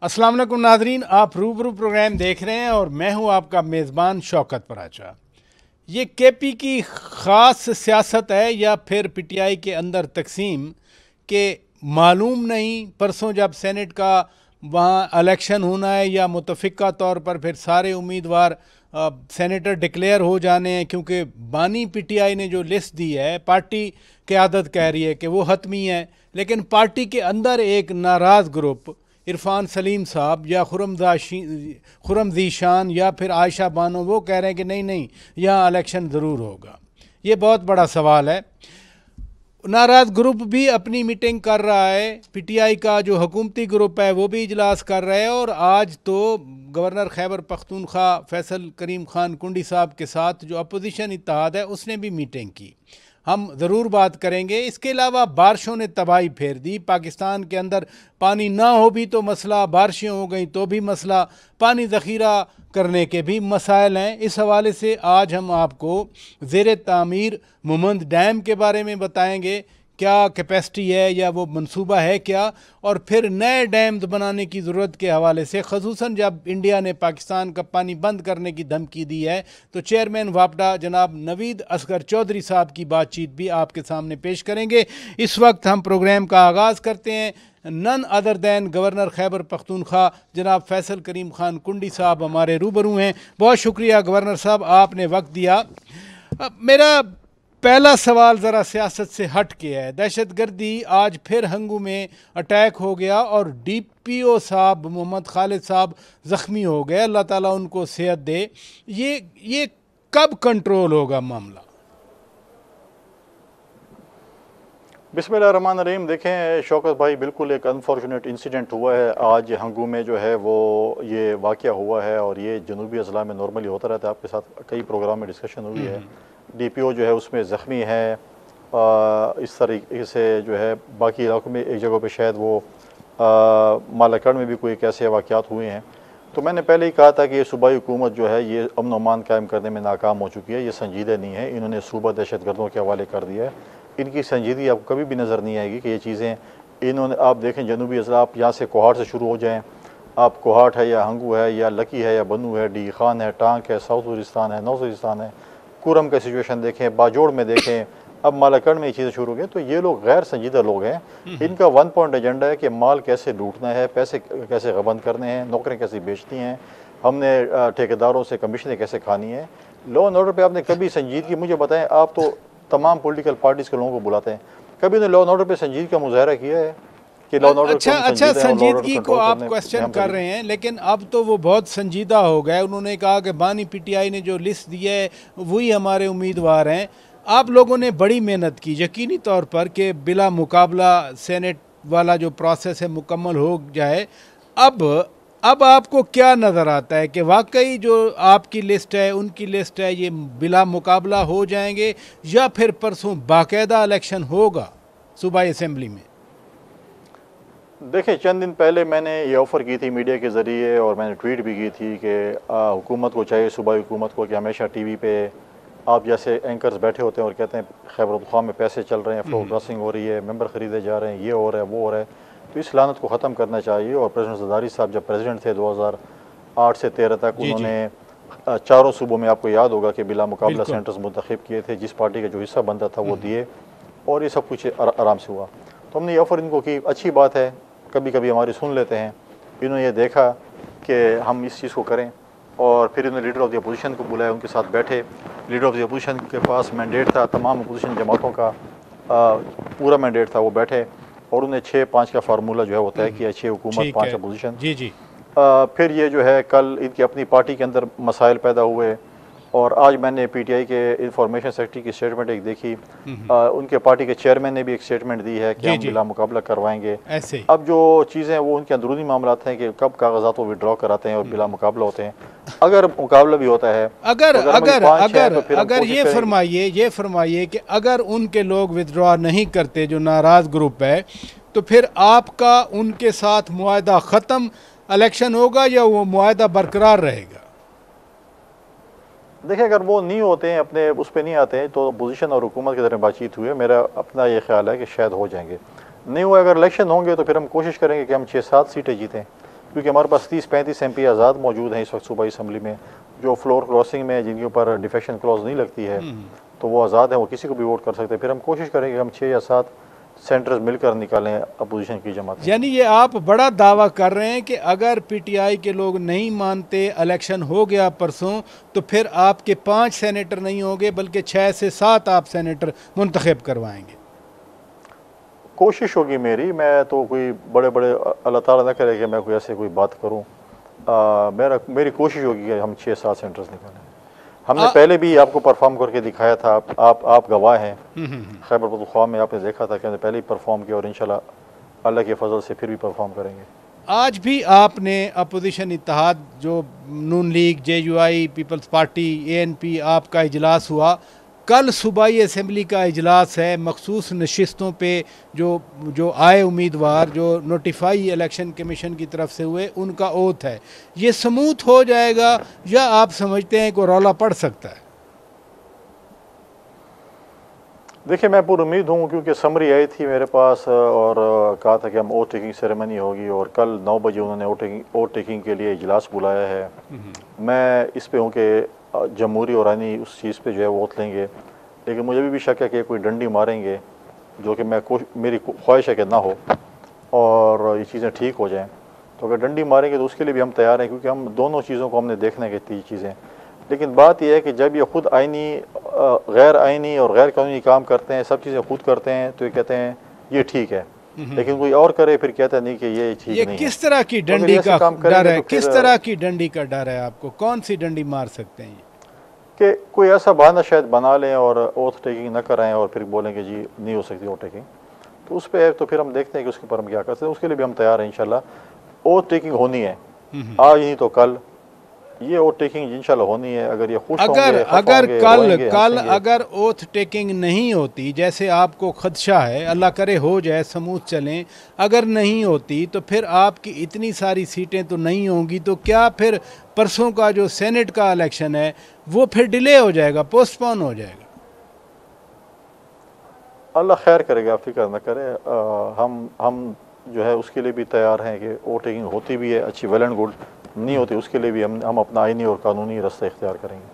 अस्सलाम वालेकुम नाजरीन, आप रूबरू प्रोग्राम देख रहे हैं और मैं हूं आपका मेज़बान शौकत पराचा। ये केपी की ख़ास सियासत है या फिर पीटीआई के अंदर तकसीम के मालूम नहीं। परसों जब सेनेट का वहाँ इलेक्शन होना है या मुतफ़िका तौर पर फिर सारे उम्मीदवार सेनेटर डिक्लेयर हो जाने हैं, क्योंकि बानी पीटीआई ने जो लिस्ट दी है पार्टी क़यादत कह रही है कि वो हतमी है, लेकिन पार्टी के अंदर एक नाराज़ ग्रुप इरफान सलीम साहब या खुरम ज़ीशान या फिर आयशा बानो वो कह रहे हैं कि नहीं नहीं, यहाँ इलेक्शन ज़रूर होगा। ये बहुत बड़ा सवाल है। नाराज़ ग्रुप भी अपनी मीटिंग कर रहा है, पीटीआई का जो हुकूमती ग्रुप है वो भी इजलास कर रहा है, और आज तो गवर्नर खैबर पख्तूनख्वा फैसल करीम खान कुंडी साहब के साथ जो अपोजिशन इत्तेहाद है उसने भी मीटिंग की। हम ज़रूर बात करेंगे। इसके अलावा बारिशों ने तबाही फेर दी। पाकिस्तान के अंदर पानी ना हो भी तो मसला, बारिशें हो गई तो भी मसला, पानी ज़ख़ीरा करने के भी मसाइल हैं। इस हवाले से आज हम आपको ज़ेर तामीर मुमंद डैम के बारे में बताएंगे, क्या कैपेसिटी है या वो मंसूबा है क्या, और फिर नए डैम बनाने की ज़रूरत के हवाले से, ख़ुसूसन जब इंडिया ने पाकिस्तान का पानी बंद करने की धमकी दी है तो चेयरमैन वापडा जनाब नवीद असगर चौधरी साहब की बातचीत भी आपके सामने पेश करेंगे। इस वक्त हम प्रोग्राम का आगाज़ करते हैं। None other than governor Khyber Pakhtunkhwa जनाब फैसल करीम खान कुंडी साहब हमारे रूबरू हैं। बहुत शुक्रिया गवर्नर साहब, आपने वक्त दिया। मेरा पहला सवाल ज़रा सियासत से हट के है। दहशत गर्दी, आज फिर हंगू में अटैक हो गया और डीपीओ साहब मोहम्मद खालिद साहब ज़ख्मी हो गए, अल्लाह ताला उनको सेहत दे। ये कब कंट्रोल होगा मामला? बिस्मिल्लाहिर्रहमानिर्रहीम। देखें शौकत भाई, बिल्कुल एक अनफॉर्चुनेट इंसिडेंट हुआ है आज हंगू में जो है वो ये वाक़या हुआ है, और ये जनूबी अजला में नॉर्मली होता रहता है। आपके साथ कई प्रोग्राम में डिस्कशन हुई है। डीपीओ जो है उसमें ज़ख्मी है। इस तरीके से जो है बाकी इलाकों में एक जगह पे शायद वो मालाकड़ में भी कोई कैसे वाक़यात हुए हैं। तो मैंने पहले ही कहा था कि ये सूबाई हुकूमत जो है ये अमन अमान कायम करने में नाकाम हो चुकी है। ये संजीदा नहीं है, इन्होंने सूबा दहशत गर्दों के हवाले कर दिया है। इनकी संजीदगी आपको कभी भी नज़र नहीं आएगी कि ये चीज़ें इन्होंने, आप देखें जनूबी अजला, आप यहाँ से कोहाट से शुरू हो जाएँ, आप कोहाट है या हंगू है या लकी है या बनू है, डी खान है, टांक है, साउथ वज़ीरिस्तान है, नॉर्थ वज़ीरिस्तान है, कुरम का सिचुएशन देखें, बाजोड़ में देखें, अब मालाकड़ में ये चीज़ें शुरू हो गई। तो ये लोग गैर संजीदा लोग हैं। इनका वन पॉइंट एजेंडा है कि माल कैसे लूटना है, पैसे कैसे गबंद करने हैं, नौकरियाँ कैसे बेचती हैं, हमने ठेकेदारों से कमीशनें कैसे खानी है। लॉ एंड ऑर्डर पे आपने कभी संजीदगी, मुझे बताएं, आप तो तमाम पॉलिटिकल पार्टीज़ के लोगों को बुलाते हैं, कभी उन्हें लॉ एंड ऑर्डर पे संजीदगी का मुजाहरा किया है कि लॉ एंड ऑर्डर? अच्छा, संजीदगी को आप क्वेश्चन कर रहे हैं, लेकिन अब तो वो बहुत संजीदा हो गए। उन्होंने कहा कि बानी पीटीआई ने जो लिस्ट दी है वही हमारे उम्मीदवार हैं। आप लोगों ने बड़ी मेहनत की यकीनी तौर पर कि बिला मुकाबला सेनेट वाला जो प्रोसेस है मुकम्मल हो जाए। अब आपको क्या नज़र आता है कि वाकई जो आपकी लिस्ट है उनकी लिस्ट है ये बिला मुकाबला हो जाएंगे, या फिर परसों बाकायदा इलेक्शन होगा सूबाई असम्बली में? देखिए, चंद दिन पहले मैंने ये ऑफ़र की थी मीडिया के ज़रिए, और मैंने ट्वीट भी की थी कि हुकूमत को चाहिए, सूबाई हुकूमत को, कि हमेशा टीवी पे आप जैसे एंकर्स बैठे होते हैं और कहते हैं खैबर पख्तूनख्वा में पैसे चल रहे हैं, फ्लोर क्रॉसिंग हो रही है, मेंबर ख़रीदे जा रहे हैं, ये हो रहा है वो हो रहा है, तो इस लानत को ख़त्म करना चाहिए। और प्रेसिडेंट ज़रदारी साहब जब प्रेसिडेंट थे 2008 से 13 तक, उन्होंने चारों सूबों में, आपको याद होगा कि बिला मुकाबला सेंटर्स मुंतखब किए थे, जिस पार्टी का जो हिस्सा बनता था वो दिए, और ये सब कुछ आराम से हुआ। तो हमने ये ऑफ़र इनको की, अच्छी बात है, कभी कभी हमारी सुन लेते हैं। इन्होंने ये देखा कि हम इस चीज़ को करें, और फिर इन्होंने लीडर ऑफ़ द अपोजिशन को बुलाया, उनके साथ बैठे। लीडर ऑफ़ द अपोजिशन के पास मैंडेट था, तमाम अपोजिशन जमातों का पूरा मैंडेट था, वो बैठे और उन्हें 6-5 का फार्मूला जो है वो तय किया, 6 हुकूमत 5 अपोजिशन। जी। फिर ये जो है कल इनकी अपनी पार्टी के अंदर मसाइल पैदा हुए, और आज मैंने पीटीआई के इंफॉर्मेशन सेक्रेटरी की स्टेटमेंट एक देखी। उनके पार्टी के चेयरमैन ने भी एक स्टेटमेंट दी है कि हम बिला मुकाबला करवाएंगे। अब जो चीज़ें हैं वो उनके अंदरूनी मामलात हैं कि कब कागजात को विड्रॉ कराते हैं और बिला मुकाबला होते हैं। अगर मुकाबला भी होता है, अगर ये फरमाइए कि अगर उनके लोग विड्रॉ नहीं करते, जो नाराज़ ग्रुप है, तो फिर आपका उनके साथ मुआहदा ख़त्म, इलेक्शन होगा या वो मुआहदा बरकरार रहेगा? देखिए, अगर वो नहीं होते हैं, अपने उस पर नहीं आते हैं, तो अपोजिशन और हुकूमत की तरह बातचीत हुई है। मेरा अपना ये ख्याल है कि शायद हो जाएंगे। नहीं हुआ, अगर इलेक्शन होंगे तो फिर हम कोशिश करेंगे कि हम 6-7 सीटें जीतें, क्योंकि हमारे पास 30-35 MP आज़ाद मौजूद हैं इस वक्त सूबाई असम्बली में, जो फ्लोर क्रॉसिंग में जिनके ऊपर डिफेक्शन क्लॉज नहीं लगती है, तो वो आज़ाद है, वो किसी को भी वोट कर सकते हैं। फिर हम कोशिश करेंगे हम 6 या 7 सेंटर्स मिलकर निकालें अपोजिशन की जमात। यानी ये आप बड़ा दावा कर रहे हैं कि अगर पीटीआई के लोग नहीं मानते, इलेक्शन हो गया परसों, तो फिर आपके 5 सेनेटर नहीं होंगे बल्कि 6 से 7 आप सेनेटर मुंतखब करवाएंगे। कोशिश होगी मेरी, मैं तो कोई बड़े बड़े अल्लाह ताला ना करे कि मैं कोई ऐसे कोई बात करूं। मेरी कोशिश होगी कि हम 6-7 सेंटर्स निकालें। हमने पहले भी आपको परफॉर्म करके दिखाया था, आप गवाह हैं। खैबर पख्तूनख्वा में आपने देखा था कि हमने पहले ही परफॉर्म किया और इंशाल्लाह अल्लाह के फजल से फिर भी परफॉर्म करेंगे। आज भी आपने अपोजिशन इत्तेहाद जो Noon league, JUI, Peoples Party, ANP, आपका इजलास हुआ, कल सूबाई असम्बली का इजलास है, मखसूस नशिस्तों पे जो आए उम्मीदवार जो नोटिफाई इलेक्शन कमीशन की तरफ से हुए उनका ओथ है, ये स्मूथ हो जाएगा या आप समझते हैं कि रौला पड़ सकता है? देखिए, मैं पूरी उम्मीद हूँ, क्योंकि समरी आई थी मेरे पास और कहा था कि हम वोट टेकिंग सेरेमनी होगी और कल 9 बजे उन्होंने वोट टेकिंग के लिए इजलास बुलाया है। मैं इस पे हूँ कि जमहूरी और आइनी उस चीज़ पे जो है वोट लेंगे, लेकिन मुझे भी शक है कि कोई डंडी मारेंगे, जो कि मेरी ख्वाहिश है कि ना हो और ये चीज़ें ठीक हो जाएं। तो अगर डंडी मारेंगे तो उसके लिए भी हम तैयार हैं, क्योंकि हम दोनों चीज़ों को हमने देखने की चीज़ें। लेकिन बात यह है कि जब ये खुद आइनी, गैर आइनी और गैर कानूनी काम करते हैं, सब चीज़ें खुद करते हैं, तो ये कहते हैं ये ठीक है, लेकिन कोई और करे फिर कहता नहीं कि ये ठीक नहीं है। किस तरह की डंडी का डर है? किस तरह की डंडी का डर है आपको? कौन सी डंडी मार सकते हैं? कि कोई ऐसा बहाना शायद बना लें और ओथ टेकिंग ना कराएं और फिर बोलेंगे जी नहीं हो सकती ओथ टेकिंग, तो उस पर तो फिर हम देखते हैं कि उसके ऊपर हम क्या करते हैं। उसके लिए भी हम तैयार हैं इंशाल्लाह। ओथ टेकिंग होनी है, आज नहीं तो कल ये ओथ टेकिंग इंशाल्लाह होनी है। अगर ये खुश अगर कल अगर ओथ टेकिंग नहीं होती, जैसे आपको खदशा है, अल्लाह करे हो जाए, स्मूथ चलें, अगर नहीं होती तो फिर आपकी इतनी सारी सीटें तो नहीं होंगी, तो क्या फिर परसों का जो सेनेट का इलेक्शन है वो फिर डिले हो जाएगा, पोस्टपोन हो जाएगा? अल्लाह खैर करेगा, आप फिक्र न करें। हम जो है उसके लिए भी तैयार हैं कि वोट टेकिंग होती भी है अच्छी, वेल एंड गुड, नहीं होती उसके लिए भी हम अपना आइनी और कानूनी रास्ता इख्तियार करेंगे।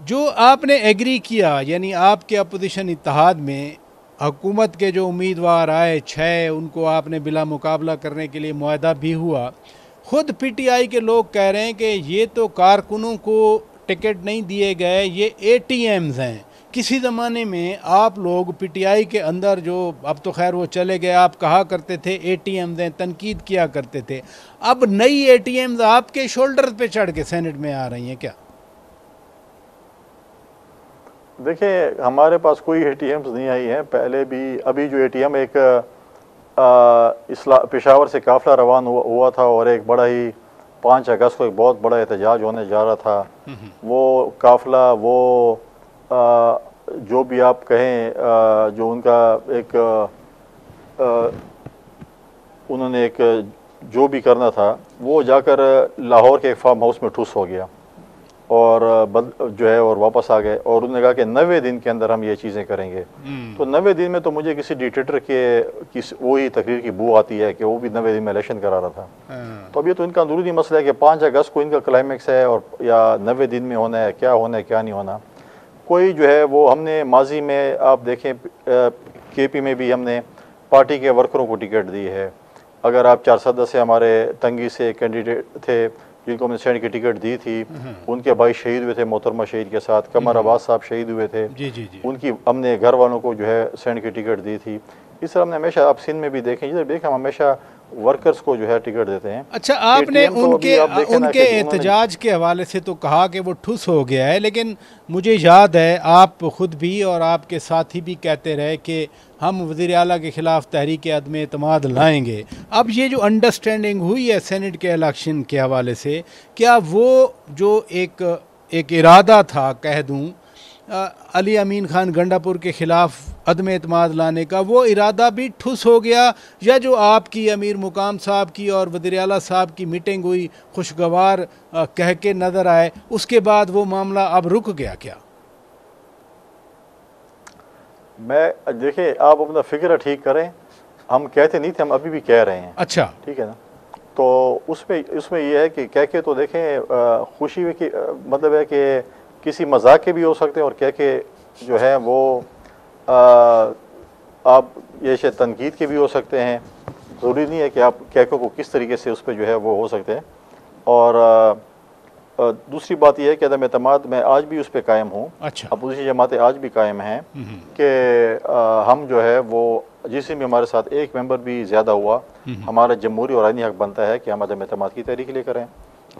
जो आपने एग्री किया, यानी आपके अपोजिशन इत्तेहाद में हुकूमत के जो उम्मीदवार आए 6, उनको आपने बिला मुकाबला करने के लिए मुआहदा भी हुआ। खुद PTI के लोग कह रहे हैं कि ये तो कारकुनों को टिकट नहीं दिए गए, ये ATMs हैं। किसी ज़माने में आप लोग PTI के अंदर, जो अब तो खैर वो चले गए, आप कहा करते थे ATMs हैं, तनकीद किया करते थे। अब नई ATMs आपके शोल्डर पे चढ़ के सेनेट में आ रही हैं क्या? देखिए, हमारे पास कोई ATMs नहीं आई हैं पहले भी। अभी जो ATM एक पेशावर से काफ़िला रवान हुआ था और एक बड़ा ही 5 अगस्त को एक बहुत बड़ा एहतजाज होने जा रहा था। वो काफ़िला, वो जो भी आप कहें, जो उनका एक उन्होंने एक जो भी करना था, वो जाकर लाहौर के एक फार्म हाउस में ठुस हो गया और जो है और वापस आ गए और उन्होंने कहा कि 90 दिन के अंदर हम ये चीज़ें करेंगे। तो 90 दिन में तो मुझे किसी डिक्टेटर की वही तकरीर की बू आती है कि वो भी 90 दिन में इलेक्शन करा रहा था। तो अब ये तो इनका अंदरूनी मसला है कि 5 अगस्त को इनका क्लाइमेक्स है और या 90 दिन में होना है, क्या नहीं होना। कोई जो है वो, हमने माजी में आप देखें KP में भी हमने पार्टी के वर्करों को टिकट दी है। अगर आप 4 सदस्य हमारे तंगी से कैंडिडेट थे जिनको हमने सेनेट की टिकट दी थी, उनके भाई शहीद हुए थे मोहतरमा शहीद के साथ, कमर अब्बास साहब शहीद हुए थे। जी। उनकी हमने घर वालों को जो है सेनेट की टिकट दी थी। इस तरह हमने हमेशा, आप सिंध में भी देखें, जिधर देखें हम हमेशा वर्कर्स को जो है टिकट देते हैं। अच्छा, आपने उनके एहतजाज के हवाले से तो कहा कि वो ठुस हो गया है, लेकिन मुझे याद है आप ख़ुद भी और आपके साथी भी कहते रहे कि हम वज़ीर आला के ख़िलाफ़ तहरीक अदम एतमाद लाएंगे। अब ये जो अंडरस्टैंडिंग हुई है सेनेट के इलेक्शन के हवाले से, क्या वो जो एक इरादा था, कह दूँ, अली अमीन खान गंडापुर के ख़िलाफ़ अदम एतमाद लाने का, वो इरादा भी ठुस हो गया, या जो आपकी अमीर मुकाम साहब की और वज़ीर आला साहब की मीटिंग हुई, खुशगवार कह के नज़र आए, उसके बाद वो मामला अब रुक गया क्या? मैं देखिए, आप अपना फिक्र ठीक करें, हम कहते नहीं थे, हम अभी भी कह रहे हैं। अच्छा, ठीक है ना। तो उसमें उसमें ये है कि कहके तो देखें खुशी में कि मतलब है कि किसी मजाक के भी हो सकते हैं और कहके जो है वो आप ये शायद तनकीद के भी हो सकते हैं। ज़रूरी नहीं है कि आप कहकों को किस तरीके से उस पर जो है वो हो सकते हैं। और दूसरी बात यह है कि अदम एतमाद मैं आज भी उस पर कायम हूँ। अच्छा। अपोजिशन जमातें आज भी कायम हैं कि हम जो है वो जिसमें भी हमारे साथ एक मेंबर भी ज़्यादा हुआ, हमारा जमहूरी और आईनी हक बनता है कि हम अदम एतमाद की तहरीक ले करें।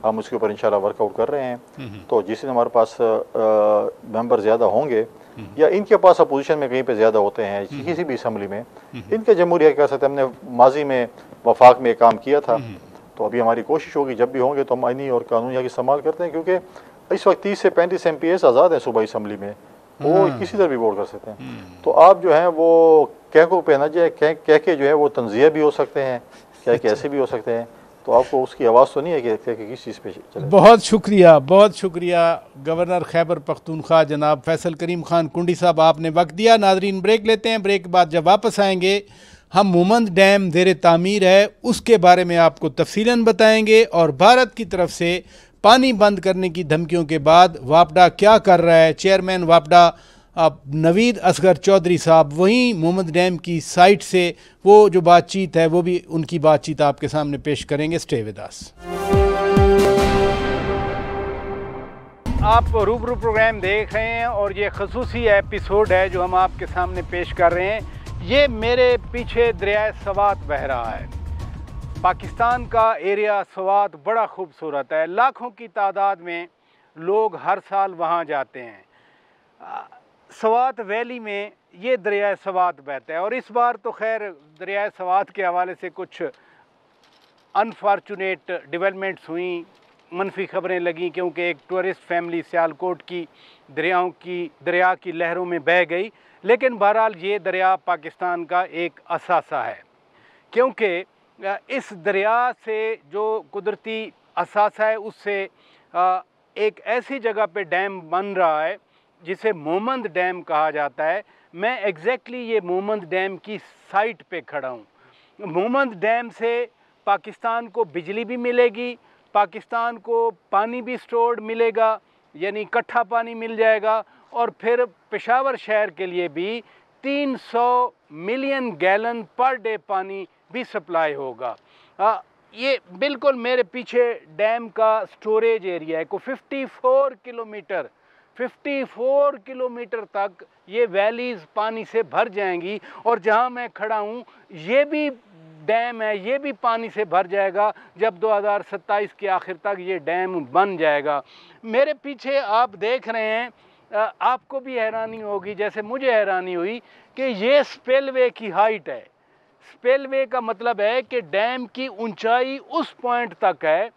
हम उसके ऊपर इंशाल्लाह वर्कआउट कर रहे हैं। तो जिस दिन हमारे पास मेंबर ज़्यादा होंगे या इनके पास अपोजिशन में कहीं पे ज़्यादा होते हैं किसी भी असम्बली में, इनके जमहूरी हक कह सकते हैं। हमने माजी में वफाक में काम किया था, तो अभी हमारी कोशिश होगी जब भी होंगे तो हम आईनी और कानूनी हक इस्तेमाल करते हैं, क्योंकि इस वक्त 30 से 35 MPs आज़ाद हैं सूबाई असम्बली में, वो किसी तरह भी वोट कर सकते हैं। तो आप जो है वो कहकों पे ना जाए, कह के जो है वो तंज़िया भी हो सकते हैं, कह के ऐसे भी हो सकते हैं। तो आपको उसकी आवाज़ तो नहीं है कि किस चीज़ पे चले। बहुत शुक्रिया गवर्नर खैबर पख्तूनख्वा जनाब फैसल करीम खान कुंडी साहब, आपने वक्त दिया। नाजरीन ब्रेक लेते हैं, ब्रेक के बाद जब वापस आएंगे हम मोमंद डैम ज़ेर तामीर है उसके बारे में आपको तफसीलन बताएंगे और भारत की तरफ से पानी बंद करने की धमकियों के बाद वापडा क्या कर रहा है। चेयरमैन वापडा नवीद असगर चौधरी साहब वहीं मोमंद डैम की साइट से वो जो बातचीत है वो भी उनकी बातचीत आपके सामने पेश करेंगे। Stay with us. आप रूबरू प्रोग्राम देख रहे हैं और ये खसूसी एपिसोड है जो हम आपके सामने पेश कर रहे हैं। ये मेरे पीछे दरिया सवात बह रहा है। पाकिस्तान का एरिया सवात बड़ा खूबसूरत है, लाखों की तादाद में लोग हर साल वहाँ जाते हैं। सवात वैली में ये दरिया सवात बहता है और इस बार तो खैर दरिया सवात के हवाले से कुछ अनफॉर्चुनेट डेवलपमेंट्स हुई, मनफी खबरें लगी, क्योंकि एक टूरिस्ट फैमिली सियालकोट की दरिया की लहरों में बह गई। लेकिन बहरहाल ये दरिया पाकिस्तान का एक असासा है, क्योंकि इस दरिया से जो कुदरती असासा है उससे एक ऐसी जगह पे डैम बन रहा है जिसे मोमंद डैम कहा जाता है। मैं एग्जैक्टली ये मोमंद डैम की साइट पे खड़ा हूँ। मोमंद डैम से पाकिस्तान को बिजली भी मिलेगी, पाकिस्तान को पानी भी स्टोर्ड मिलेगा, यानी इकट्ठा पानी मिल जाएगा, और फिर पेशावर शहर के लिए भी 300 मिलियन गैलन पर डे पानी भी सप्लाई होगा। ये बिल्कुल मेरे पीछे डैम का स्टोरेज एरिया है को 54 किलोमीटर तक ये वैलीज़ पानी से भर जाएंगी। और जहाँ मैं खड़ा हूँ ये भी डैम है, ये भी पानी से भर जाएगा जब 2027 के आखिर तक ये डैम बन जाएगा। मेरे पीछे आप देख रहे हैं, आपको भी हैरानी होगी जैसे मुझे हैरानी हुई कि ये स्पिलवे की हाइट है। स्पिलवे का मतलब है कि डैम की ऊंचाई उस पॉइंट तक है।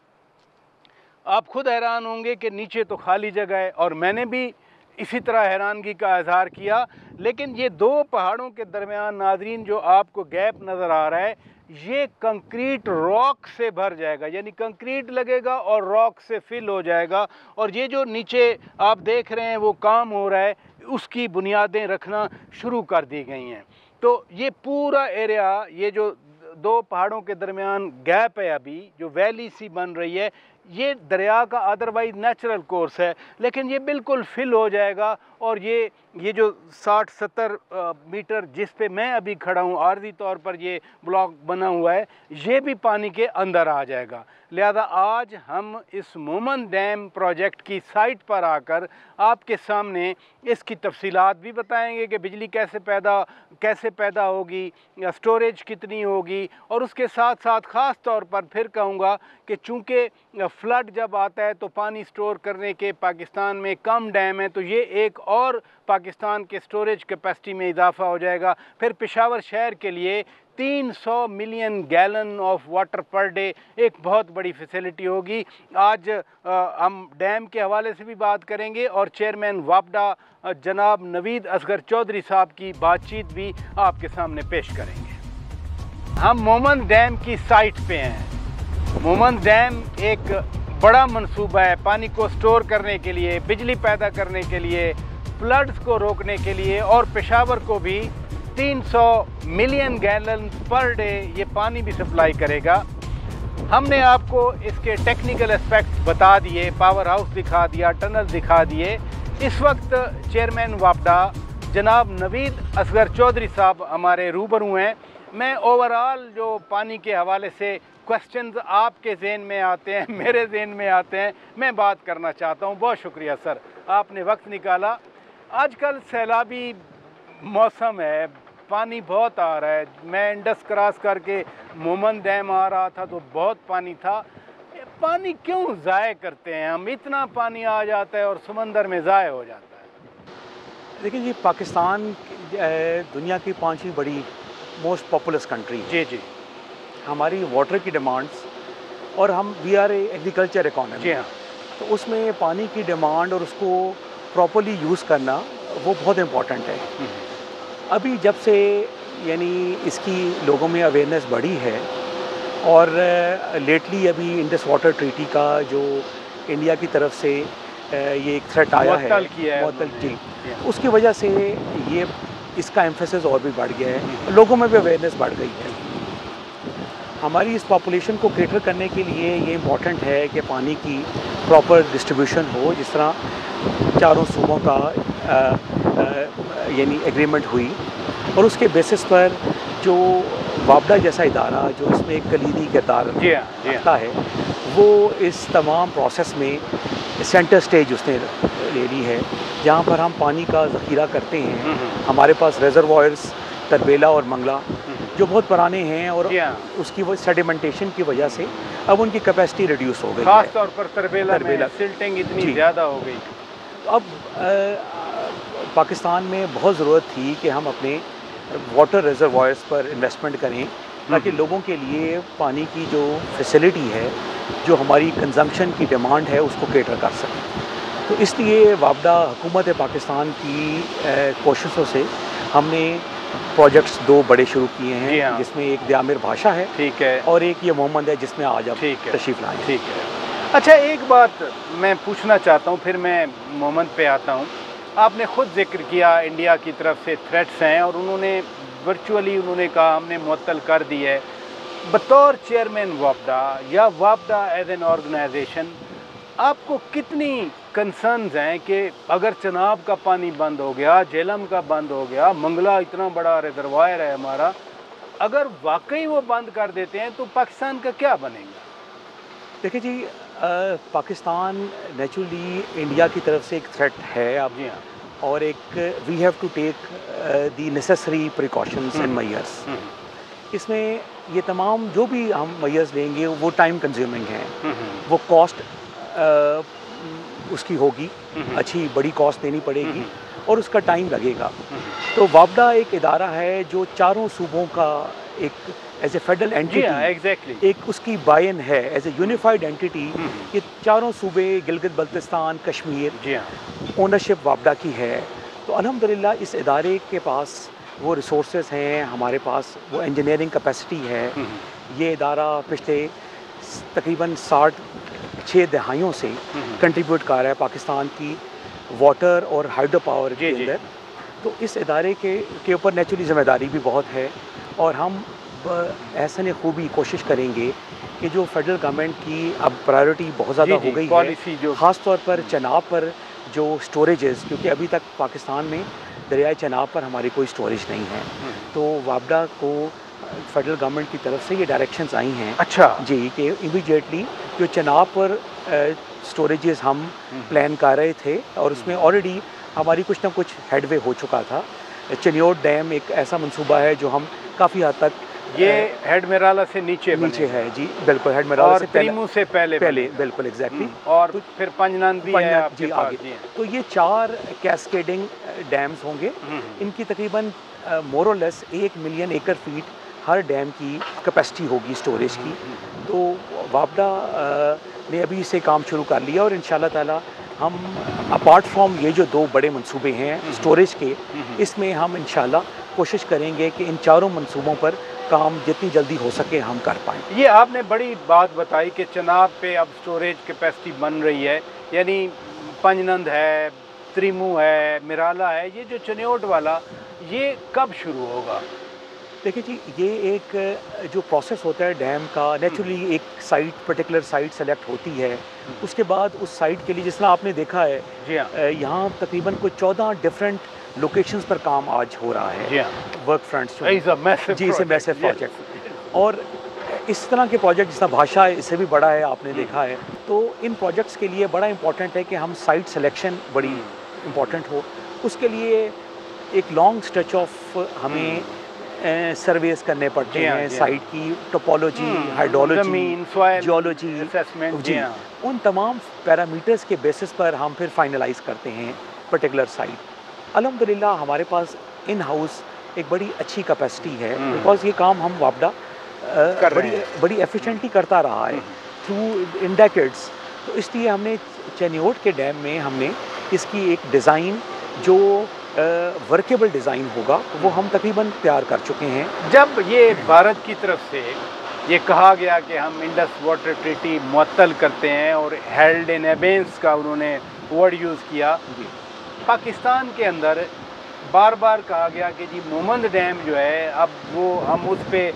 आप खुद हैरान होंगे कि नीचे तो खाली जगह है, और मैंने भी इसी तरह हैरानगी का इजहार किया। लेकिन ये दो पहाड़ों के दरमियान नाजरीन जो आपको गैप नज़र आ रहा है, ये कंक्रीट रॉक से भर जाएगा, यानी कंक्रीट लगेगा और रॉक से फिल हो जाएगा। और ये जो नीचे आप देख रहे हैं वो काम हो रहा है, उसकी बुनियादें रखना शुरू कर दी गई हैं। तो ये पूरा एरिया, ये जो दो पहाड़ों के दरमियान गैप है अभी जो वैली सी बन रही है, ये दरिया का अदरवाइज नेचुरल कोर्स है, लेकिन ये बिल्कुल फिल हो जाएगा। और ये जो 60-70 मीटर जिस पे मैं अभी खड़ा हूँ, आर्जी तौर पर ये ब्लॉक बना हुआ है, ये भी पानी के अंदर आ जाएगा। लिहाजा आज हम इस मोमंद डैम प्रोजेक्ट की साइट पर आकर आपके सामने इसकी तफसीलात भी बताएंगे कि बिजली कैसे पैदा होगी, स्टोरेज कितनी होगी, और उसके साथ साथ ख़ास तौर पर फिर कहूँगा कि चूँकि फ्लड जब आता है तो पानी स्टोर करने के पाकिस्तान में कम डैम है, तो ये एक और पाकिस्तान के स्टोरेज कैपेसिटी में इजाफा हो जाएगा। फिर पेशावर शहर के लिए 300 million gallon of water per day एक बहुत बड़ी फैसिलिटी होगी। आज हम डैम के हवाले से भी बात करेंगे और चेयरमैन वापडा जनाब नवीद असगर चौधरी साहब की बातचीत भी आपके सामने पेश करेंगे। हम मोमंद डैम की साइट पे हैं। मोमंद डैम एक बड़ा मंसूबा है पानी को स्टोर करने के लिए, बिजली पैदा करने के लिए, फ्लड्स को रोकने के लिए, और पेशावर को भी 300 मिलियन गैलन पर डे ये पानी भी सप्लाई करेगा। हमने आपको इसके टेक्निकल एस्पेक्ट्स बता दिए, पावर हाउस दिखा दिया, टनल दिखा दिए। इस वक्त चेयरमैन वापडा जनाब नवीद असगर चौधरी साहब हमारे रूबरू हैं। मैं ओवरऑल जो पानी के हवाले से क्वेश्चंस आपके ज़हन में आते हैं, मेरे ज़हन में आते हैं, मैं बात करना चाहता हूं। बहुत शुक्रिया सर, आपने वक्त निकाला। आजकल सैलाबी मौसम है, पानी बहुत आ रहा है। मैं इंडस क्रॉस करके मोमन डैम आ रहा था तो बहुत पानी था। पानी क्यों ज़ाय करते हैं हम? इतना पानी आ जाता है और समंदर में ज़ाय हो जाता है। देखिए जी, पाकिस्तान दुनिया की 5वीं बड़ी मोस्ट पॉपुलस कंट्री है। जी। हमारी वाटर की डिमांड्स और हम वी आर एग्रीकल्चर इकोनॉमी। जी हाँ। तो उसमें पानी की डिमांड और उसको प्रॉपर्ली यूज़ करना वो बहुत इम्पॉर्टेंट है। अभी जब से यानी इसकी लोगों में अवेयरनेस बढ़ी है और लेटली अभी इंडस वाटर ट्रीटी का जो इंडिया की तरफ से ये एक थ्रेट आया है, मुअत्तल जी, उसकी वजह से ये इसका एम्फेसिस और भी बढ़ गया है, लोगों में भी अवेयरनेस बढ़ गई है। हमारी इस पॉपुलेशन को कैटर करने के लिए ये इम्पॉर्टेंट है कि पानी की प्रॉपर डिस्ट्रीब्यूशन हो। जिस तरह चारों सूबों का यानी एग्रीमेंट हुई और उसके बेसिस पर जो वापडा जैसा इदारा जो इसमें एक कलीदी किरदार रखता है, वो इस तमाम प्रोसेस में सेंटर स्टेज उसने ले ली है, जहाँ पर हम पानी का ज़ख़ीरा करते हैं। हमारे पास रिजर्वायर्स तरबेला और मंगला जो बहुत पुराने हैं और उसकी वो सेडिमेंटेशन की वजह से अब उनकी कैपेसिटी रिड्यूस हो गई है। खास तौर पर तरबेला में सिल्टिंग इतनी ज़्यादा हो गई। अब पाकिस्तान में बहुत ज़रूरत थी कि हम अपने वाटर रिजर्वायर्स पर इन्वेस्टमेंट करें ताकि लोगों के लिए पानी की जो फैसिलिटी है, जो हमारी कंजम्पशन की डिमांड है, उसको कैटर कर सकें। तो इसलिए वापडा हुकूमत पाकिस्तान की कोशिशों से हमने प्रोजेक्ट्स 2 बड़े शुरू किए हैं, जिसमें एक दियामिर भाषा है, ठीक है, और एक ये मोहम्मद है जिसमें आज आप तशरीफ़ लाएं। ठीक है। अच्छा, एक बात मैं पूछना चाहता हूँ, फिर मैं मोहम्मद पे आता हूँ। आपने ख़ुद जिक्र किया इंडिया की तरफ से थ्रेट्स हैं और उन्होंने वर्चुअली उन्होंने कहा हमने मुअत्तल कर दी है। बतौर चेयरमैन वापडा या वापडा एज एन ऑर्गेनाइजेशन आपको कितनी कंसर्न्स हैं कि अगर चनाब का पानी बंद हो गया, झेलम का बंद हो गया, मंगला इतना बड़ा रिजर्वायर है हमारा, अगर वाकई वो बंद कर देते हैं तो पाकिस्तान का क्या बनेगा? देखिए जी, पाकिस्तान नेचुरली इंडिया की तरफ से एक थ्रेट है अब। जी हाँ। और एक we have to take the necessary precautions and measures. इसमें ये तमाम जो भी हम मेजर्स लेंगे वो टाइम कंज्यूमिंग हैं, वो कॉस्ट उसकी होगी, अच्छी बड़ी कॉस्ट देनी पड़ेगी और उसका टाइम लगेगा। तो वापडा एक इदारा है जो चारों सूबों का एक एज ए फेडरल एंटिटी एक उसकी बायन है, एज ए यूनिफाइड एंटिटी। ये चारों सूबे गिलगित बल्तिस्तान, कश्मीर, ओनरशिप वापडा की है। तो अल्हम्दुलिल्लाह इस इदारे के पास वो रिसोर्सेज हैं, हमारे पास वो इंजीनियरिंग कैपेसिटी है। ये इदारा पिछले तकरीबन 6 दहाइयों से कंट्रीब्यूट कर रहा है पाकिस्तान की वाटर और हाइड्रो पावर के अंदर। तो इस इदारे के ऊपर नेचुरली ज़िम्मेदारी भी बहुत है और हम ऐसे खूबी कोशिश करेंगे कि जो फेडरल गवर्नमेंट की अब प्रायोरिटी बहुत ज़्यादा हो गई है, ख़ास तौर पर चनाब पर जो स्टोरेजेस, क्योंकि अभी तक पाकिस्तान में दरियाए चनाब पर हमारी कोई स्टोरेज नहीं है। तो वापडा को फेडरल गवर्नमेंट की तरफ से ये डायरेक्शंस आई हैं। अच्छा जी, कि इमीडिएटली जो चनाब पर स्टोरेजेस हम प्लान कर रहे थे और उसमें ऑलरेडी हमारी कुछ ना कुछ हेडवे हो चुका था। चनियोट डैम एक ऐसा मंसूबा है जो हम काफ़ी हद तक ये हेड मेराला से नीचे है। जी बिल्कुल, हेड मेराला से पहले बिल्कुल एग्जैक्टली। और तो फिर पंजनंद भी है आपके पास आगे। तो ये 4 कैस्केडिंग डैम्स होंगे। इनकी तकरीबन मोर और लेस 1 मिलियन एकड़ फीट हर डैम की कैपेसिटी होगी स्टोरेज की। तो वापडा ने अभी इसे काम शुरू कर लिया और इंशाल्लाह ताला हम अपार्ट फ्रॉम ये जो 2 बड़े मंसूबे हैं स्टोरेज के, इसमें हम इंशाल्लाह कोशिश करेंगे कि इन चारों मंसूबों पर काम जितनी जल्दी हो सके हम कर पाएँ। ये आपने बड़ी बात बताई कि चनाब पे अब स्टोरेज कैपेसिटी बन रही है, यानी पंजनंद है, त्रिमू है, मिराला है। ये जो चनियोट वाला ये कब शुरू होगा? देखिए जी, ये एक जो प्रोसेस होता है डैम का, नेचुरली एक साइट, पर्टिकुलर साइट सेलेक्ट होती है। उसके बाद उस साइट के लिए, जिस तरह आपने देखा है, यहाँ तकरीबन कोई 14 डिफरेंट लोकेशंस पर काम आज हो रहा है, वर्क फ्रंट्स जी, इसे मैसिव प्रोजेक्ट। और इस तरह के प्रोजेक्ट, जिस तरह भाषा है, इससे भी बड़ा है, आपने देखा है। तो इन प्रोजेक्ट्स के लिए बड़ा इंपॉर्टेंट है कि हम साइट सिलेक्शन बड़ी इंपॉर्टेंट हो। उसके लिए एक लॉन्ग स्ट्रेच ऑफ हमें सर्वेस करने पड़ते हैं, साइट की टोपोलॉजी, हाइड्रोलॉजी, जियोलॉजी, जी, उन तमाम पैरामीटर्स के बेसिस पर हम फिर फाइनलाइज करते हैं पर्टिकुलर साइट। अल्हम्दुलिल्लाह हमारे पास इन हाउस एक बड़ी अच्छी कैपेसिटी है, बिकॉज ये काम हम वापडा बड़ी एफिशिएंटली करता रहा है थ्रू इन डेकेड्स। तो इसलिए हमने चेन्योट के डैम में हमने इसकी एक डिज़ाइन जो वर्केबल डिज़ाइन होगा वो हम तकरीबन तैयार कर चुके हैं। जब ये भारत की तरफ से ये कहा गया कि हम इंडस वाटर ट्रीटी मुअत्तल करते हैं और हेल्ड इन एबेंस का उन्होंने वर्ड यूज़ किया, पाकिस्तान के अंदर बार बार कहा गया कि जी मोमंद डैम जो है अब वो हम उस पर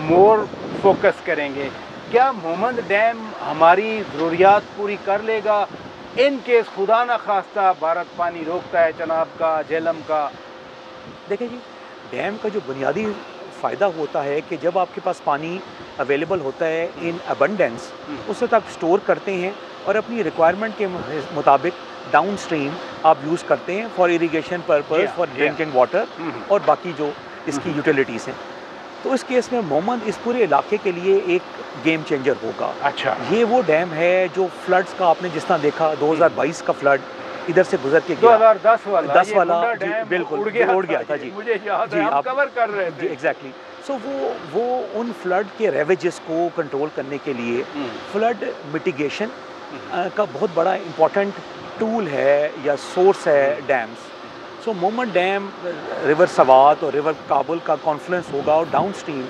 मोर फोकस करेंगे। क्या मोमंद डैम हमारी ज़रूरियात पूरी कर लेगा इन केस खुदा न खास्ता भारत पानी रोकता है चनाब का, झेलम का? देखिए जी, डैम का जो बुनियादी फ़ायदा होता है कि जब आपके पास पानी अवेलेबल होता है इन अबंडेंस, उसे तो आप स्टोर करते हैं और अपनी रिक्वायरमेंट के मुताबिक डाउन स्ट्रीम आप यूज़ करते हैं for irrigation purpose, for drinking water और बाकी जो इसकी यूटिलिटीज़ हैं। तो इस केस में मोमंद इस पूरे इलाके के लिए एक गेम चेंजर होगा। अच्छा, ये वो डैम है जो फ्लड्स का आपने जिस तरह देखा, 2022 का फ्लड इधर से गुजर के गया, 2010 वाला जी, बिल्कुल उड़ गया था जी, मुझे याद है, आप कवर कर रहे थे। एग्जैक्टली। सो वो उन फ्लड के रेवेजेस को कंट्रोल करने के लिए फ्लड मिटिगेशन का बहुत बड़ा इम्पोर्टेंट टूल है या सोर्स है डैम्स। सो मोमंद डैम रिवर सवात और रिवर काबुल का कॉन्फ्लुएंस होगा और डाउन स्ट्रीम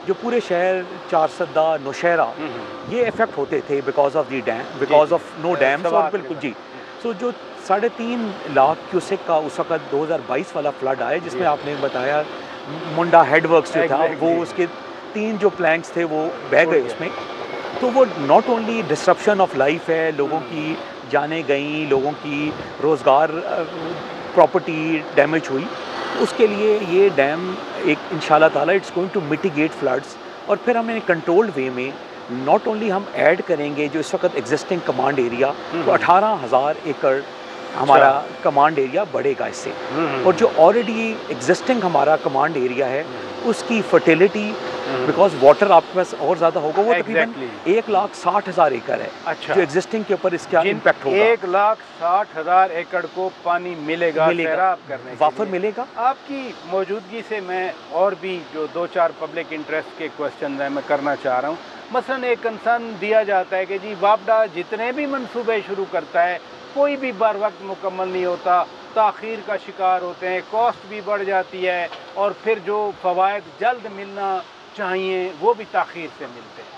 जो पूरे शहर चारसदा, नौशहरा ये इफेक्ट होते थे because of the dam, because of no dams. और बिल्कुल जी, सो जो 3.5 लाख क्यूसेक का उस वक्त 2022 वाला फ्लड आया, जिसमें आपने बताया मुंडा हेडवर्क्स जो था वो उसके 3 जो प्लैंक्स थे वो बह गए उसमें। तो वो not only disruption of life है, लोगों की जानें गई, लोगों की रोज़गार प्रॉपर्टी डैमेज हुई। उसके लिए ये डैम एक इंशाल्लाह ताला it's going to mitigate floods. और फिर हम इन कंट्रोल्ड वे में नॉट ओनली हम ऐड करेंगे जो इस वक्त एग्जिस्टिंग कमांड एरिया, तो 18,000 एकड़ हमारा कमांड एरिया बढ़ेगा इससे। और जो ऑलरेडी एग्जिस्टिंग हमारा कमांड एरिया है उसकी फर्टिलिटी, बिकॉज वाटर आपके पास और ज़्यादा होगा, वो तकरीबन 1,60,000 एकड़ है। अच्छा, जो एग्जिस्टिंग के ऊपर इसका इम्पैक्ट होगा। 1,60,000 एकड़ को पानी मिलेगा करने वाफर मिलेगा। आपकी मौजूदगी से मैं और भी जो 2-4 पब्लिक इंटरेस्ट के क्वेश्चन हैं मैं करना चाह रहा हूँ। मसलन एक कंसर्न दिया जाता है कि जी वापडा जितने भी मंसूबे शुरू करता है कोई भी बर वक्त मुकम्मल नहीं होता, ताख़ीर का शिकार होते हैं, कॉस्ट भी बढ़ जाती है और फिर जो फ़वाइद जल्द मिलना चाहिए वो भी ताख़ीर से मिलते हैं।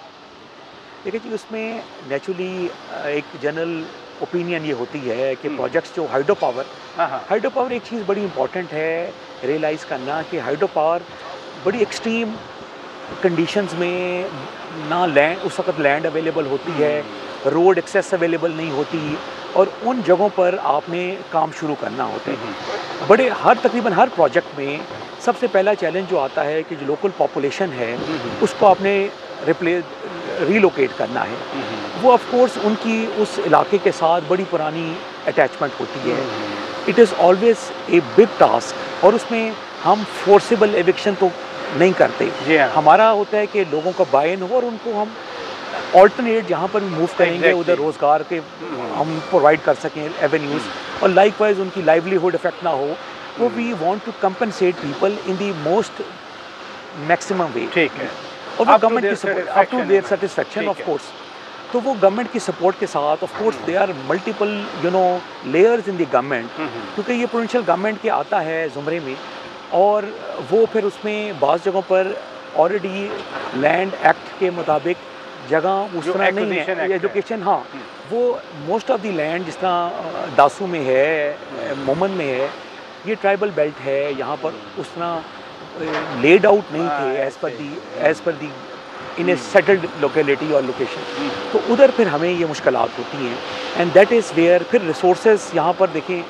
देखिए जी, उसमें नेचुरली एक जनरल ओपिनियन ये होती है कि प्रोजेक्ट्स जो हाइड्रो पावर एक चीज़ बड़ी इंपॉर्टेंट है रियलाइज़ करना कि हाइड्रो पावर बड़ी एक्सट्रीम कंडीशंस में ना लैंड उस वक्त लैंड अवेलेबल होती है, रोड एक्सेस अवेलेबल नहीं होती और उन जगहों पर आपने काम शुरू करना होते हैं। तकरीबन हर प्रोजेक्ट में सबसे पहला चैलेंज जो आता है कि जो लोकल पॉपुलेशन है उसको आपने रीलोकेट करना है। वो ऑफ कोर्स उनकी उस इलाके के साथ बड़ी पुरानी अटैचमेंट होती है। It is always a big task और उसमें हम फोर्सेबल एविक्शन तो नहीं करते। हमारा होता है कि लोगों का बाय इन हो और उनको हम ऑल्टरनेट जहाँ पर मूव करेंगे उधर रोज़गार के हम प्रोवाइड कर सकें एवेन्यूज़ और लाइकवाइज उनकी लाइवलीहुड इफेक्ट ना हो। वो we want to compensate people in the most maximum way. ठीक है। और वो गवर्नमेंट की support up to their satisfaction of course. तो वो गवर्नमेंट की सपोर्ट के साथ of course they are multiple layers in the government, क्योंकि ये प्रोविंशियल गवर्नमेंट के आता है ज़ुमरे में और वो फिर उसमें बाज़ जगहों पर ऑलरेडी लैंड एक्ट के मुताबिक जगह उस तरह नहीं है, एजुकेशन हाँ वो मोस्ट ऑफ द लैंड जिस तरह दासू में है, मोमन में है, ये ट्राइबल बेल्ट है, यहाँ पर उस तरह लेड आउट नहीं थे as per the in a settled locality और लोकेशन, तो उधर फिर हमें ये मुश्किलात होती हैं। एंड दैट इज़ वेयर फिर रिसोर्सेज यहाँ पर देखें,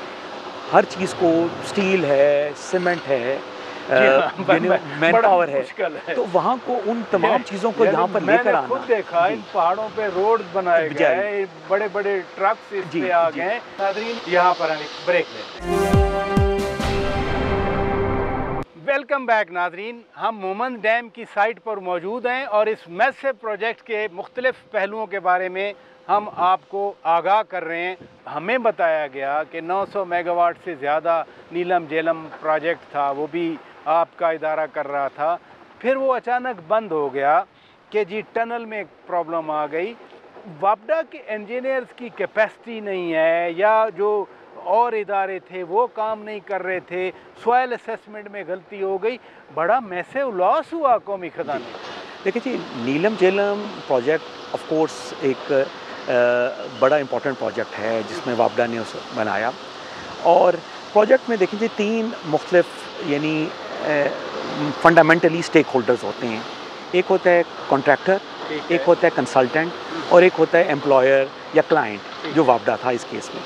हर चीज़ को स्टील है, सीमेंट है, मैन पावर है, तो वहाँ को उन तमाम चीज़ों को यहाँ पर लेकर आना। खुद देखा इन पहाड़ों पे रोड बनाए गए, बड़े बड़े ट्रक्स इस पे आ गए। नाज़रीन यहाँ पर ब्रेक लेते हैं। वेलकम बैक नाज़रीन, हम मोमन डैम की साइट पर मौजूद हैं और इस मैसिव प्रोजेक्ट के मुख्तलिफ पहलुओं के बारे में हम आपको आगाह कर रहे हैं। हमें बताया गया कि 900 मेगावाट से ज़्यादा नीलम झेलम प्रोजेक्ट था, वो भी आपका इदारा कर रहा था। फिर वो अचानक बंद हो गया कि जी टनल में प्रॉब्लम आ गई। वापडा के इंजीनियर्स की कैपेसिटी नहीं है या जो और इदारे थे वो काम नहीं कर रहे थे, सॉइल असेसमेंट में गलती हो गई, बड़ा मैसिव लॉस हुआ कौमी खजाने। देखिए जी, नीलम झेलम प्रोजेक्ट ऑफ कोर्स एक बड़ा इम्पोर्टेंट प्रोजेक्ट है जिसमें वापडा ने उसे बनाया। और प्रोजेक्ट में देखिए 3 मुख्तलिफ यानी फंडामेंटली स्टेक होल्डर्स होते हैं। एक होता है कॉन्ट्रैक्टर, एक होता है कंसल्टेंट और एक होता है एम्प्लॉयर या क्लाइंट, जो वापडा था इस केस में।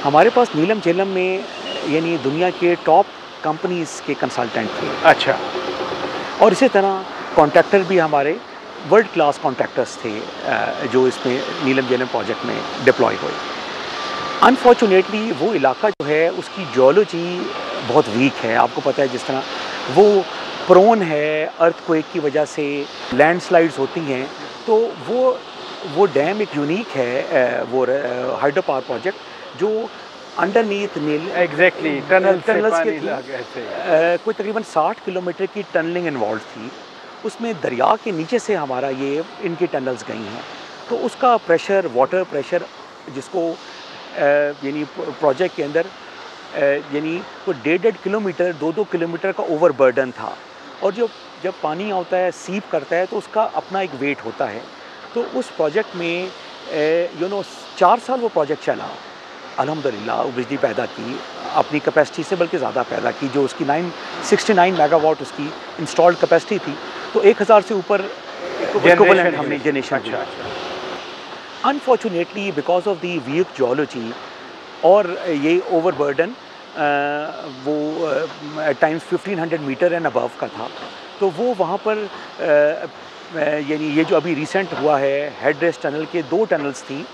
हमारे पास नीलम झेलम में यानी दुनिया के टॉप कंपनीज़ के कंसल्टेंट थे। अच्छा। और इसी तरह कॉन्ट्रैक्टर भी हमारे वर्ल्ड क्लास कॉन्ट्रैक्टर्स थे जो इसमें नीलम झेलम प्रोजेक्ट में डिप्लॉय हुए। अनफॉर्चुनेटली वो इलाका जो है उसकी जियोलॉजी बहुत वीक है। आपको पता है जिस तरह वो प्रोन है अर्थक्वेक की वजह से, लैंडस्लाइड्स होती हैं, तो वो डैम एक यूनिक है, वो हाइड्रो पावर प्रोजेक्ट जो अंडरनीथ नील टनल्स के थी। कोई तकरीबन 60 किलोमीटर की टनलिंग इन्वॉल्व थी। उसमें दरिया के नीचे से हमारा ये इनकी टनल्स गई हैं, तो उसका प्रेशर, वाटर प्रेशर जिसको यानी प्रोजेक्ट के अंदर यानी कोई 1.5 किलोमीटर 2-2 किलोमीटर का ओवरबर्डन था। और जब पानी आता है सीप करता है तो उसका अपना एक वेट होता है। तो उस प्रोजेक्ट में 4 साल वो प्रोजेक्ट चला। अल्हम्दुलिल्लाह वो बिजली पैदा की अपनी कैपेसिटी से, बल्कि ज़्यादा पैदा की। जो उसकी 969 मेगावाट उसकी इंस्टॉल्ड कैपेसिटी थी, तो 1000 से ऊपर इक्विवेलेंट हमने जनरेशन की। Unfortunately because of the weak geology और ये ओवरबर्डन वो at times 1500 metre and above का था, तो वो वहाँ पर यानी ये जो अभी रिसेंट हुआ है, हेड रेस्ट टनल के 2 टनल्स थी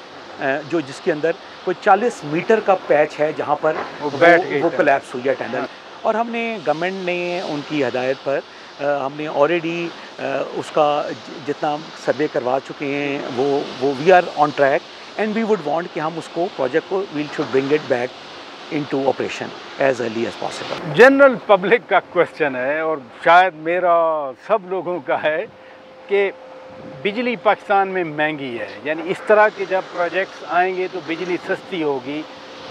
जो जिसके अंदर कोई 40 मीटर का पैच है जहाँ पर वो कोलैप्स हुई है टनल। और हमने गवर्नमेंट ने उनकी हिदायत पर हमने ऑलरेडी उसका जितना सर्वे करवा चुके हैं वो we are on track and we would want कि हम उसको प्रोजेक्ट को we should bring it back into operation as early as possible. General public का क्वेश्चन है और शायद मेरा सब लोगों का है कि बिजली पाकिस्तान में महंगी है, यानी इस तरह के जब प्रोजेक्ट्स आएंगे तो बिजली सस्ती होगी।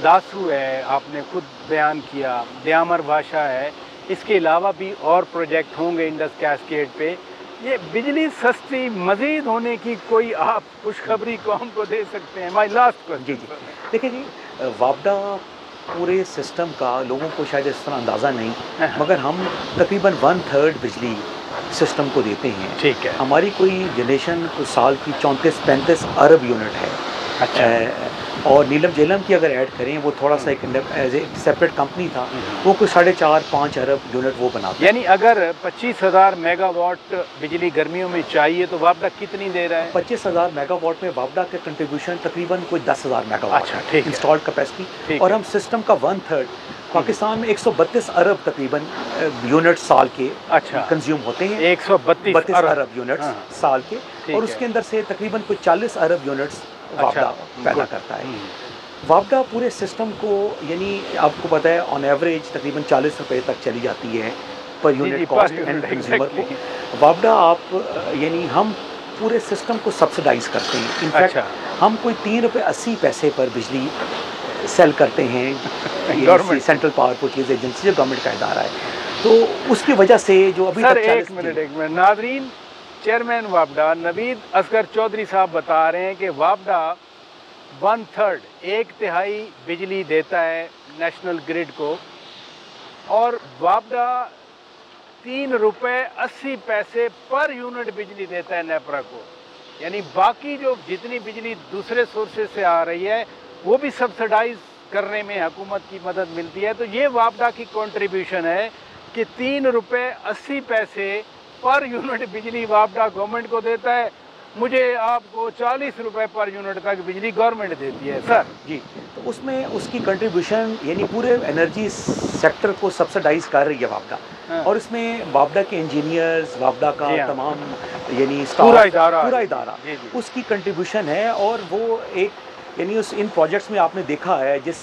दासू है, आपने खुद बयान किया, दयामर भाषा है, इसके अलावा भी और प्रोजेक्ट होंगे इंडस कैस्केड पे। ये बिजली सस्ती मज़ीद होने की कोई आप खुशखबरी कौम को दे सकते हैं? My last question. जी देखिए जी, वापडा पूरे सिस्टम का लोगों को शायद इस तरह अंदाज़ा नहीं, मगर हम तकरीबन 1/3 बिजली सिस्टम को देते हैं। ठीक है। हमारी कोई जनरेशन कुछ साल की 34-35 अरब यूनिट है। अच्छा। और नीलम झेलम की अगर ऐड करें, वो थोड़ा सा एज ए सेपरेट कंपनी था, वो कुछ 4.5-5 अरब यूनिट वो बनाता है। यानी अगर 25,000 मेगावाट बिजली गर्मियों में चाहिए तो वापडा कितनी दे रहा है? 25,000 मेगावाट में वापडा के कंट्रीब्यूशन तकरीबन कोई 10,000 मेगावाट। अच्छा, ठीक है। Installed capacity. और हम सिस्टम का 1/3 पाकिस्तान में 132 अरब तकरीबन यूनिट साल के कंज्यूम होते हैं। 132 अरब यूनिट्स साल के, और उसके अंदर से तकरीबन कुछ 40 अरब यूनिट्स वापडा पैदा करता है। वापडा पूरे सिस्टम को यानी आपको पता है ऑन एवरेज तकरीबन 40 रुपये तक चली जाती है per unit cost and consumer को। वापडा आप यानी हम पूरे सिस्टम को सब्सिडाइज करते हैं। इनफैक्ट हम कोई 3 रुपये 80 पैसे पर बिजली सेल करते हैं सेंट्रल पावर परचेज एजेंसी जो गवर्नमेंट का इदारा है, तो उसकी वजह से जो अभी सर एक मिनट नाजरीन, चेयरमैन वापडा नवीद असगर चौधरी साहब बता रहे हैं कि वापडा 1/3 1/3 बिजली देता है नेशनल ग्रिड को, और वापडा ₹3.80 पर यूनिट बिजली देता है नेपरा को, यानी बाकी जो जितनी बिजली दूसरे सोर्सेज से आ रही है वो भी सब्सिडाइज करने में हुकूमत की मदद मिलती है। तो ये वापडा की कंट्रीब्यूशन है कि ₹3.80 पर यूनिट बिजली वापडा गवर्नमेंट को देता है, मुझे आपको ₹40 पर यूनिट तक बिजली गवर्नमेंट देती है। सर जी, तो उसमें उसकी कंट्रीब्यूशन यानी पूरे एनर्जी सेक्टर को सब्सिडाइज कर रही है वापडा। हाँ। और इसमें वापडा के इंजीनियर्स, वापडा का हाँ। तमाम यानी स्टाफ, पूरा इदारा जी, जी। उसकी कंट्रीब्यूशन है। और वो एक यानी उस इन प्रोजेक्ट्स में आपने देखा है जिस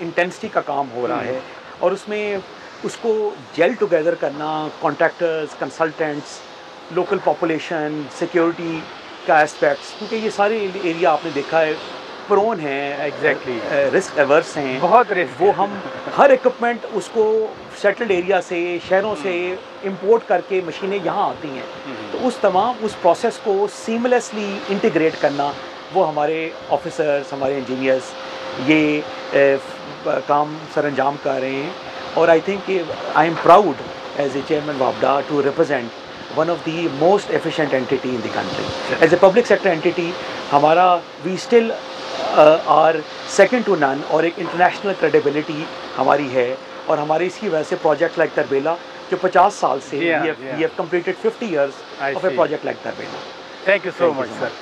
इंटेंसिटी का काम हो रहा है, और उसमें उसको जेल टुगेदर करना, contractors, consultants, local population, security का एस्पेक्ट्स, क्योंकि ये सारे एरिया आपने देखा है प्रोन है, एग्जैक्टली रिस्क एवर्स हैं, बहुत रिस्क। वो हम हर इक्विपमेंट उसको सेटल्ड एरिया से, शहरों से इंपोर्ट करके मशीनें यहाँ आती हैं। तो उस प्रोसेस को सीमलेसली इंटीग्रेट करना, वो हमारे ऑफिसर्स, हमारे इंजीनियर्स ये काम सर अंजाम कर रहे हैं। और I think I am proud as a chairman वापडा to represent one of the most efficient entity in the country. As a public sector entity, हमारा we still are second to none, और एक international credibility हमारी है। और हमारी इसी वजह से project like तरबेला जो 50 साल से we have completed 50 years of a project like Tarbela. Thank you so much sir।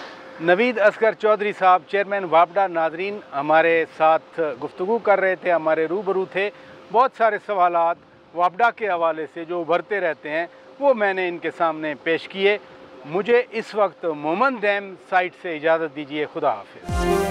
Naveed Asghar Chaudhary साहब, चेयरमैन वापडा, नाजरीन हमारे साथ गुफ्तगू कर रहे थे, हमारे रूबरू थे। बहुत सारे सवालात वापडा के हवाले से जो उभरते रहते हैं वो मैंने इनके सामने पेश किए। मुझे इस वक्त मोमन डैम साइट से इजाज़त दीजिए। खुदा हाफिज़।